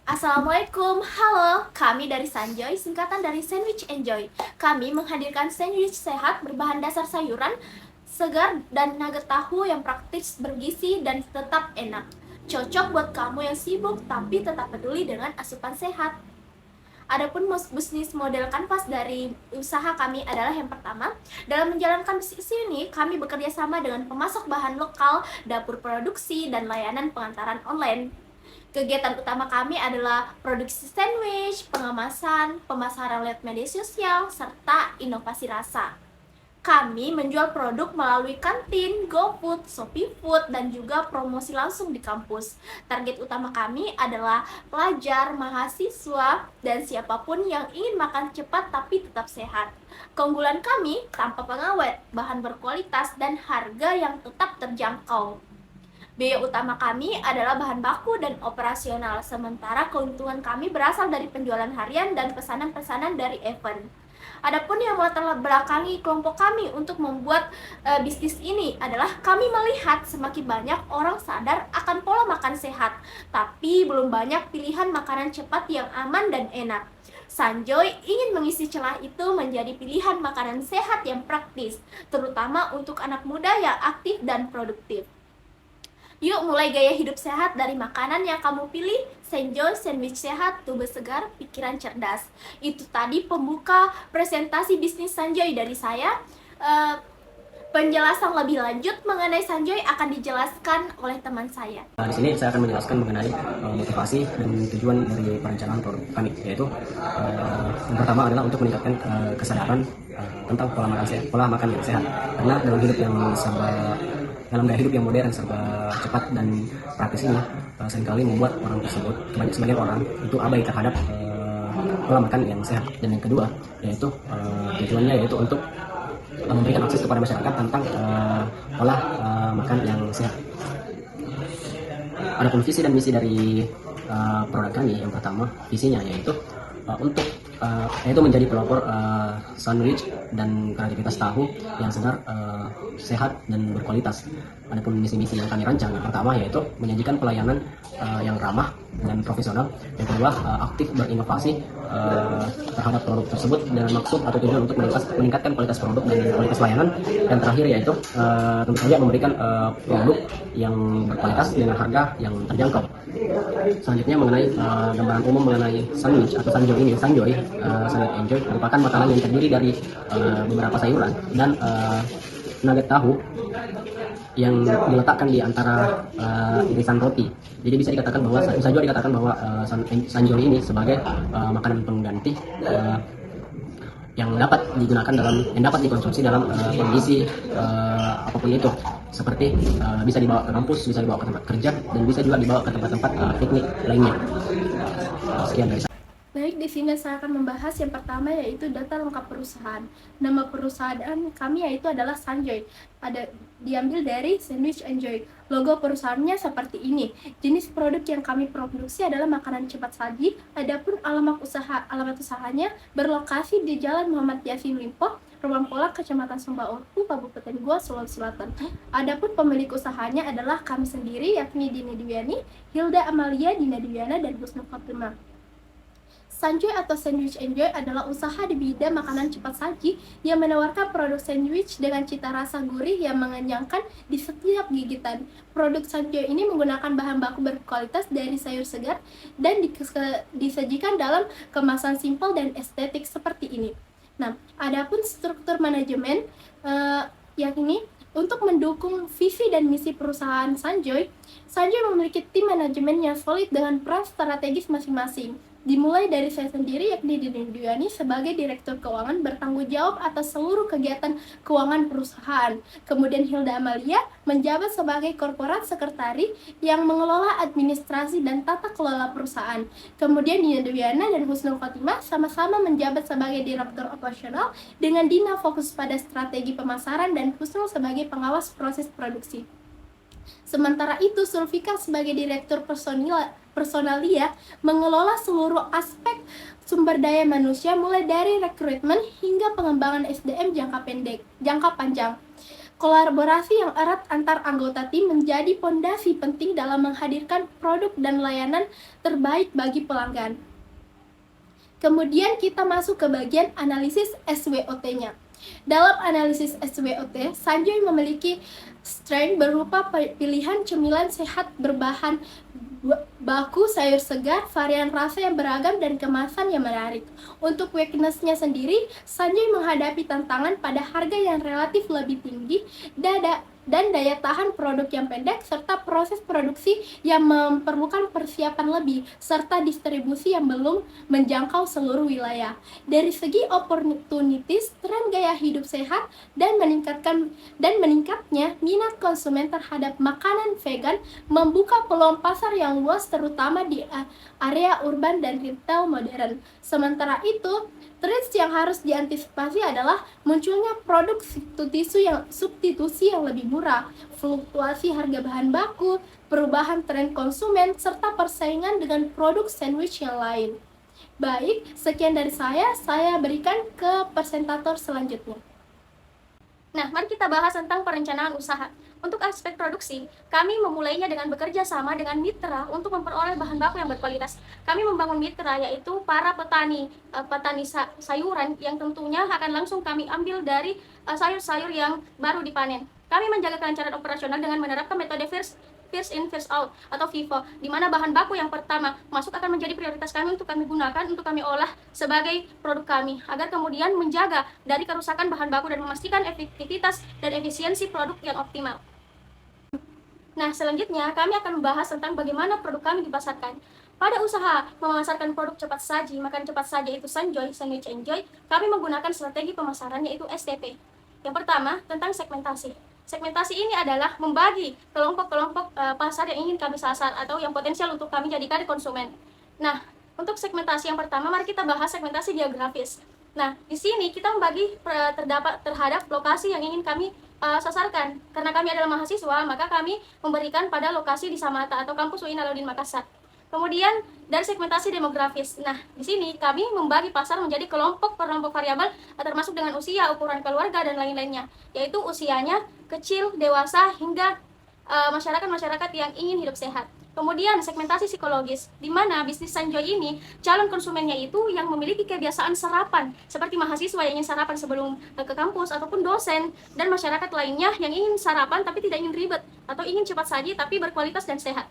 Assalamualaikum, halo, kami dari Sanjoy, singkatan dari Sandwich Enjoy. Kami menghadirkan sandwich sehat berbahan dasar sayuran, segar, dan nugget tahu yang praktis, bergizi, dan tetap enak. Cocok buat kamu yang sibuk tapi tetap peduli dengan asupan sehat. Adapun bisnis model kanvas dari usaha kami adalah yang pertama, dalam menjalankan bisnis ini, kami bekerja sama dengan pemasok bahan lokal, dapur produksi, dan layanan pengantaran online. Kegiatan utama kami adalah produksi sandwich, pengemasan, pemasaran lewat media sosial, serta inovasi rasa. Kami menjual produk melalui kantin, GoFood, Shopee Food, dan juga promosi langsung di kampus. Target utama kami adalah pelajar, mahasiswa, dan siapapun yang ingin makan cepat tapi tetap sehat. Keunggulan kami tanpa pengawet, bahan berkualitas, dan harga yang tetap terjangkau. Biaya utama kami adalah bahan baku dan operasional, sementara keuntungan kami berasal dari penjualan harian dan pesanan-pesanan dari event. Adapun yang melatar belakangi kelompok kami untuk membuat bisnis ini adalah kami melihat semakin banyak orang sadar akan pola makan sehat, tapi belum banyak pilihan makanan cepat yang aman dan enak. Sanjoy ingin mengisi celah itu menjadi pilihan makanan sehat yang praktis, terutama untuk anak muda yang aktif dan produktif. Yuk mulai gaya hidup sehat dari makanan yang kamu pilih. Sanjoy, sandwich sehat, tubuh segar, pikiran cerdas. Itu tadi pembuka presentasi bisnis Sanjoy dari saya. Penjelasan lebih lanjut mengenai Sanjoy akan dijelaskan oleh teman saya. Di sini saya akan menjelaskan mengenai motivasi dan tujuan dari perencanaan produk kami, yaitu yang pertama adalah untuk meningkatkan kesadaran tentang pola makan yang sehat. Karena dalam gaya hidup yang modern serba cepat dan praktis ini seringkali membuat orang tersebut, sebagian orang itu abai terhadap pola makan yang sehat. Dan yang kedua yaitu tujuannya yaitu untuk memberikan akses kepada masyarakat tentang pola makan yang sehat. Adapun visi dan misi dari produk kami, yang pertama visinya yaitu yaitu menjadi pelopor sandwich dan kreativitas tahu yang segar, sehat, dan berkualitas. Adapun misi-misi yang kami rancang, yang pertama yaitu menyajikan pelayanan yang ramah dan profesional. Yang kedua, aktif berinovasi terhadap produk tersebut dengan maksud atau tujuan untuk meningkatkan kualitas produk dan kualitas layanan. Dan terakhir yaitu tentu saja memberikan produk yang berkualitas dengan harga yang terjangkau. Selanjutnya mengenai gambaran umum mengenai sandwich atau Sanjoy ini. Sanjoy, Sandwich Enjoy merupakan makanan yang terdiri dari beberapa sayuran dan nugget tahu yang diletakkan di antara irisan roti. Jadi bisa juga dikatakan bahwa Sanjoy ini sebagai makanan pengganti yang dapat dikonsumsi dalam kondisi apapun itu, seperti bisa dibawa ke kampus, bisa dibawa ke tempat kerja, dan bisa juga dibawa ke tempat-tempat piknik lainnya. Sekian dari saya. Baik, di sini saya akan membahas yang pertama yaitu data lengkap perusahaan. Nama perusahaan kami yaitu adalah Sanjoy. Diambil dari Sandwich Enjoy. Logo perusahaannya seperti ini. Jenis produk yang kami produksi adalah makanan cepat saji. Adapun alamat usahanya berlokasi di Jalan Muhammad Yasin Limpo, Ruang Polak, Kecamatan Sumba Orpu, Kabupaten Goa, Sulawesi Selatan. Adapun pemilik usahanya adalah kami sendiri, yakni Dina Dwiani, Hilda Amalia, Dina Dwiana, dan Husnul Khotimah. Sanjoy atau Sandwich Enjoy adalah usaha di bidang makanan cepat saji yang menawarkan produk sandwich dengan cita rasa gurih yang mengenyangkan di setiap gigitan. Produk Sanjoy ini menggunakan bahan baku berkualitas dari sayur segar dan disajikan dalam kemasan simpel dan estetik seperti ini. Nah, adapun struktur manajemen yakni untuk mendukung visi dan misi perusahaan Sanjoy memiliki tim manajemen yang solid dengan peran strategis masing-masing. Dimulai dari saya sendiri, yakni Dina Dwiani sebagai Direktur Keuangan bertanggung jawab atas seluruh kegiatan keuangan perusahaan. Kemudian Hilda Amalia menjabat sebagai Korporat Sekretari yang mengelola administrasi dan tata kelola perusahaan. Kemudian Dina Dwiana dan Husnul Khotimah sama-sama menjabat sebagai Direktur Operasional dengan Dina fokus pada strategi pemasaran dan Husnul sebagai pengawas proses produksi. Sementara itu, Sulfika sebagai Direktur Personalia mengelola seluruh aspek sumber daya manusia mulai dari rekrutmen hingga pengembangan SDM jangka panjang. Kolaborasi yang erat antar anggota tim menjadi pondasi penting dalam menghadirkan produk dan layanan terbaik bagi pelanggan. Kemudian kita masuk ke bagian analisis SWOT-nya. Dalam analisis SWOT, Sanjoy memiliki strength berupa pilihan cemilan sehat berbahan baku sayur segar, varian rasa yang beragam, dan kemasan yang menarik. Untuk weakness-nya sendiri, Sanjoy menghadapi tantangan pada harga yang relatif lebih tinggi dan daya tahan produk yang pendek, serta proses produksi yang memerlukan persiapan lebih, serta distribusi yang belum menjangkau seluruh wilayah. Dari segi opportunities, tren gaya hidup sehat dan meningkatnya minat konsumen terhadap makanan vegan membuka peluang pasar yang luas terutama di area urban dan retail modern. Sementara itu, tren yang harus diantisipasi adalah munculnya produk substitusi yang lebih murah, fluktuasi harga bahan baku, perubahan tren konsumen, serta persaingan dengan produk sandwich yang lain. Baik, sekian dari saya berikan ke presentator selanjutnya. Nah, mari kita bahas tentang perencanaan usaha. Untuk aspek produksi, kami memulainya dengan bekerja sama dengan mitra untuk memperoleh bahan baku yang berkualitas. Kami membangun mitra, yaitu para petani sayuran yang tentunya akan langsung kami ambil dari sayur-sayur yang baru dipanen. Kami menjaga kelancaran operasional dengan menerapkan metode first in, first out atau FIFO, di mana bahan baku yang pertama masuk akan menjadi prioritas kami untuk kami gunakan, untuk kami olah sebagai produk kami, agar kemudian menjaga dari kerusakan bahan baku dan memastikan efektivitas dan efisiensi produk yang optimal. Nah, selanjutnya kami akan membahas tentang bagaimana produk kami dipasarkan. Pada usaha memasarkan produk cepat saji, makan cepat saji yaitu Sanjoy, Sandwich Enjoy, kami menggunakan strategi pemasaran yaitu STP. Yang pertama, tentang segmentasi. Segmentasi ini adalah membagi kelompok-kelompok pasar yang ingin kami sasar atau yang potensial untuk kami jadikan konsumen. Nah, untuk segmentasi yang pertama, mari kita bahas segmentasi geografis. Nah, di sini kita membagi terhadap lokasi yang ingin kami sasarkan. Karena kami adalah mahasiswa, maka kami memberikan pada lokasi di Samata atau kampus UIN Alauddin Makassar. Kemudian dari segmentasi demografis. Nah, di sini kami membagi pasar menjadi kelompok variabel termasuk dengan usia, ukuran keluarga, dan lain-lainnya, yaitu usianya kecil, dewasa, hingga masyarakat-masyarakat yang ingin hidup sehat. Kemudian segmentasi psikologis, di mana bisnis Sanjoy ini calon konsumennya itu yang memiliki kebiasaan sarapan, seperti mahasiswa yang ingin sarapan sebelum ke kampus, ataupun dosen, dan masyarakat lainnya yang ingin sarapan tapi tidak ingin ribet, atau ingin cepat saji tapi berkualitas dan sehat.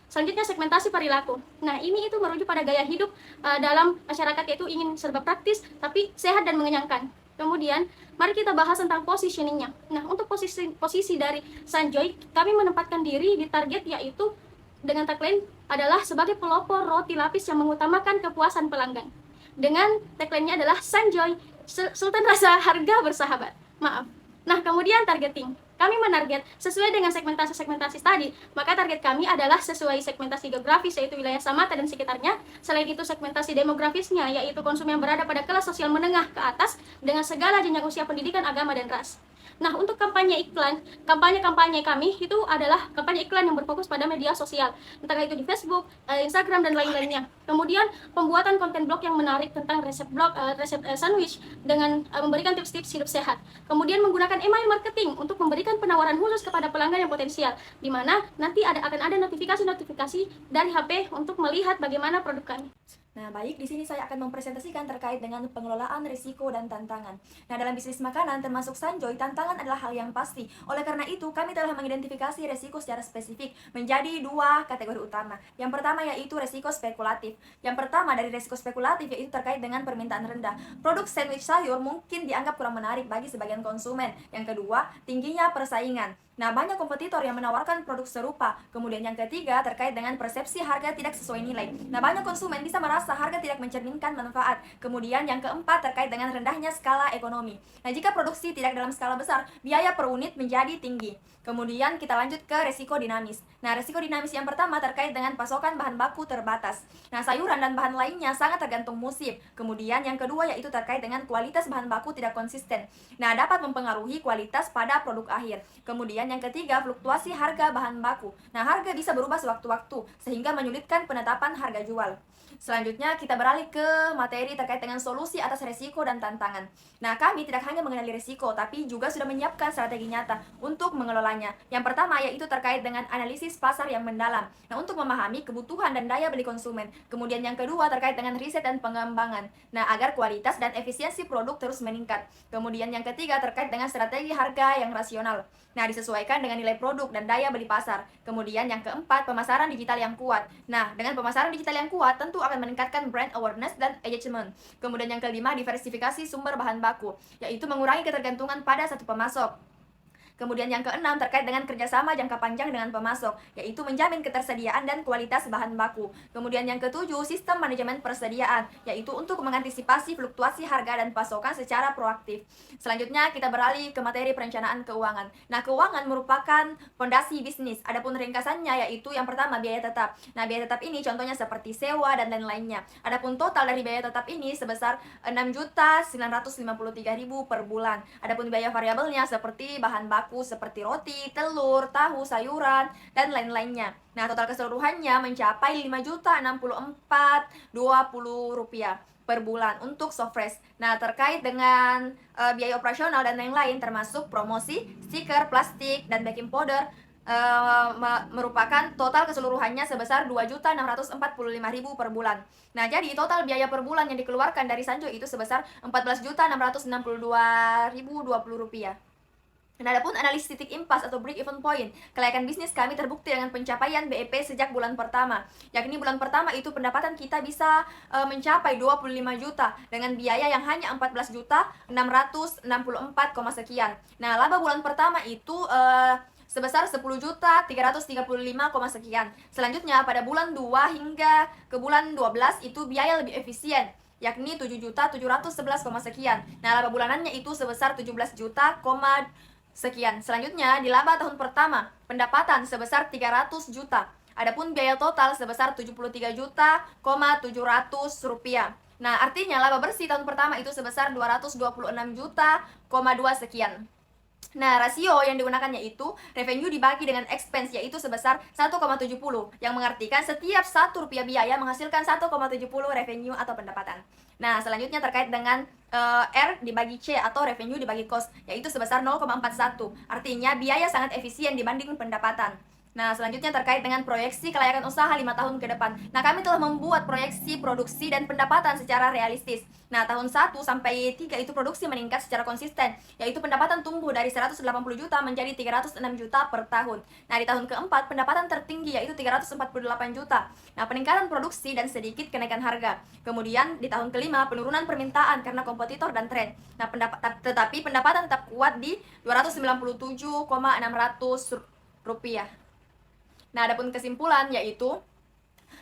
Selanjutnya segmentasi perilaku. Nah, ini itu merujuk pada gaya hidup dalam masyarakat, yaitu ingin serba praktis tapi sehat dan mengenyangkan. Kemudian, mari kita bahas tentang positioningnya. Nah, untuk posisi dari Sanjoy, kami menempatkan diri di target, yaitu dengan tagline adalah sebagai pelopor roti lapis yang mengutamakan kepuasan pelanggan. Dengan tagline-nya adalah Sanjoy, Sultan Rasa Harga Bersahabat. Maaf. Nah, kemudian targeting. Kami menarget sesuai dengan segmentasi tadi, maka target kami adalah sesuai segmentasi geografis, yaitu wilayah Samata dan sekitarnya. Selain itu, segmentasi demografisnya, yaitu konsumen yang berada pada kelas sosial menengah ke atas dengan segala jenjang usia, pendidikan, agama, dan ras. Nah, untuk kampanye iklan, kampanye kami itu adalah kampanye iklan yang berfokus pada media sosial, entah itu di Facebook, Instagram, dan lain-lainnya. Kemudian, pembuatan konten blog yang menarik tentang resep sandwich dengan memberikan tips-tips hidup sehat. Kemudian, menggunakan email marketing untuk memberikan penawaran khusus kepada pelanggan yang potensial, di mana nanti akan ada notifikasi dari HP untuk melihat bagaimana produk kami. Nah, baik, di sini saya akan mempresentasikan terkait dengan pengelolaan risiko dan tantangan. Nah, dalam bisnis makanan termasuk Sanjoy, tantangan adalah hal yang pasti. Oleh karena itu, kami telah mengidentifikasi risiko secara spesifik menjadi dua kategori utama. Yang pertama yaitu risiko spekulatif. Yang pertama dari risiko spekulatif yaitu terkait dengan permintaan rendah. Produk sandwich sayur mungkin dianggap kurang menarik bagi sebagian konsumen. Yang kedua, tingginya persaingan. Nah, banyak kompetitor yang menawarkan produk serupa. Kemudian yang ketiga, terkait dengan persepsi harga tidak sesuai nilai. Nah, banyak konsumen bisa merasa harga tidak mencerminkan manfaat. Kemudian yang keempat, terkait dengan rendahnya skala ekonomi. Nah, jika produksi tidak dalam skala besar, biaya per unit menjadi tinggi. Kemudian kita lanjut ke resiko dinamis. Nah, resiko dinamis yang pertama terkait dengan pasokan bahan baku terbatas. Nah, sayuran dan bahan lainnya sangat tergantung musim. Kemudian yang kedua yaitu terkait dengan kualitas bahan baku tidak konsisten. Nah, dapat mempengaruhi kualitas pada produk akhir. Kemudian Kemudian yang ketiga, fluktuasi harga bahan baku. Nah, harga bisa berubah sewaktu-waktu sehingga menyulitkan penetapan harga jual. Selanjutnya kita beralih ke materi terkait dengan solusi atas resiko dan tantangan. Nah, kami tidak hanya mengenali resiko, tapi juga sudah menyiapkan strategi nyata untuk mengelolanya. Yang pertama yaitu terkait dengan analisis pasar yang mendalam. Nah, untuk memahami kebutuhan dan daya beli konsumen. Kemudian yang kedua terkait dengan riset dan pengembangan. Nah, agar kualitas dan efisiensi produk terus meningkat. Kemudian yang ketiga terkait dengan strategi harga yang rasional. Nah, disesuaikan dengan nilai produk dan daya beli pasar. Kemudian yang keempat, pemasaran digital yang kuat. Nah, dengan pemasaran digital yang kuat tentu akan meningkatkan brand awareness dan engagement. Kemudian yang kelima, diversifikasi sumber bahan baku, yaitu mengurangi ketergantungan pada satu pemasok. Kemudian yang keenam terkait dengan kerjasama jangka panjang dengan pemasok, yaitu menjamin ketersediaan dan kualitas bahan baku. Kemudian yang ketujuh, sistem manajemen persediaan, yaitu untuk mengantisipasi fluktuasi harga dan pasokan secara proaktif. Selanjutnya kita beralih ke materi perencanaan keuangan. Nah, keuangan merupakan fondasi bisnis. Adapun ringkasannya yaitu yang pertama biaya tetap. Nah, biaya tetap ini contohnya seperti sewa dan lain-lainnya. Adapun total dari biaya tetap ini sebesar 6.953.000 per bulan. Adapun biaya variabelnya seperti bahan baku seperti roti, telur, tahu, sayuran, dan lain-lainnya. Nah, total keseluruhannya mencapai Rp5.064.20 per bulan untuk Sofresh. Nah, terkait dengan biaya operasional dan lain-lain termasuk promosi, stiker, plastik, dan baking powder merupakan total keseluruhannya sebesar Rp2.645.000 per bulan. Nah, jadi total biaya per bulan yang dikeluarkan dari Sanjoy itu sebesar Rp14.662.020. Nah, adapun analisis titik impas atau break-even point, kelayakan bisnis kami terbukti dengan pencapaian BEP sejak bulan pertama. Yakni bulan pertama itu pendapatan kita bisa mencapai 25 juta dengan biaya yang hanya 14.664, sekian. Nah, laba bulan pertama itu sebesar 10.335, sekian. Selanjutnya pada bulan 2 hingga ke bulan 12 itu biaya lebih efisien, yakni 7.711, sekian. Nah, laba bulanannya itu sebesar 17 juta, sekian. Selanjutnya, di laba tahun pertama, pendapatan sebesar 300 juta. Adapun biaya total sebesar 73 juta, 700 rupiah. Nah, artinya laba bersih tahun pertama itu sebesar 226 juta, 2 sekian. Nah, rasio yang digunakannya itu revenue dibagi dengan expense, yaitu sebesar 1,70, yang mengartikan setiap 1 rupiah biaya menghasilkan 1,70 revenue atau pendapatan. Nah, selanjutnya terkait dengan R dibagi C atau revenue dibagi cost, yaitu sebesar 0,41. Artinya biaya sangat efisien dibanding pendapatan. Nah, selanjutnya terkait dengan proyeksi kelayakan usaha 5 tahun ke depan. Nah, kami telah membuat proyeksi produksi dan pendapatan secara realistis. Nah, tahun 1 sampai 3 itu produksi meningkat secara konsisten, yaitu pendapatan tumbuh dari 180 juta menjadi 306 juta per tahun. Nah, di tahun keempat pendapatan tertinggi yaitu 348 juta. Nah, peningkatan produksi dan sedikit kenaikan harga. Kemudian di tahun kelima penurunan permintaan karena kompetitor dan tren. Nah, tetapi pendapatan tetap kuat di 297,600 rupiah. Nah, adapun kesimpulan yaitu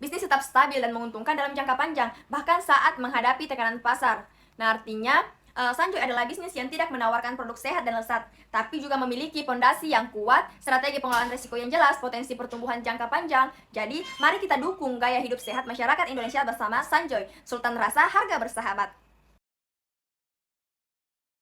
bisnis tetap stabil dan menguntungkan dalam jangka panjang, bahkan saat menghadapi tekanan pasar. Nah, artinya Sanjoy adalah bisnis yang tidak menawarkan produk sehat dan lezat, tapi juga memiliki fondasi yang kuat, strategi pengelolaan risiko yang jelas, potensi pertumbuhan jangka panjang. Jadi, mari kita dukung gaya hidup sehat masyarakat Indonesia bersama Sanjoy, Sultan Rasa Harga Bersahabat.